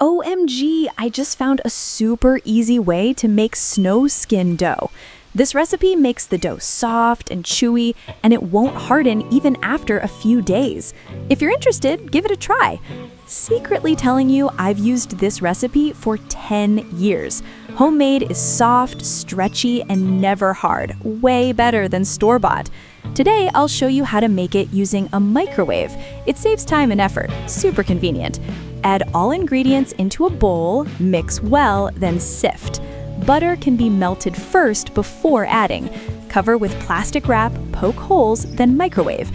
OMG, I just found a super easy way to make snow skin dough. This recipe makes the dough soft and chewy, and it won't harden even after a few days. If you're interested, give it a try. Secretly telling you, I've used this recipe for 10 years. Homemade is soft, stretchy, and never hard, way better than store-bought. Today, I'll show you how to make it using a microwave. It saves time and effort, super convenient. Add all ingredients into a bowl, mix well, then sift. Butter can be melted first before adding. Cover with plastic wrap, poke holes, then microwave.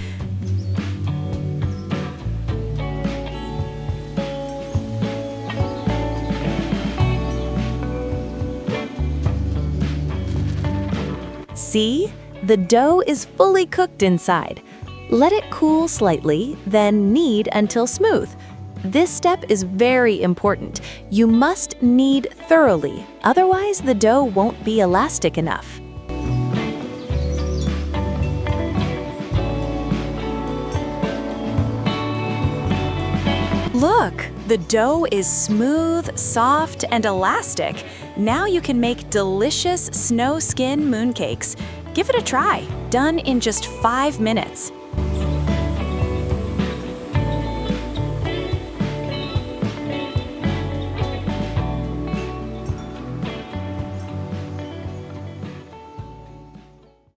See? The dough is fully cooked inside. Let it cool slightly, then knead until smooth. This step is very important. You must knead thoroughly, otherwise the dough won't be elastic enough. Look, the dough is smooth, soft, and elastic. Now you can make delicious snow skin mooncakes. Give it a try, done in just 5 minutes.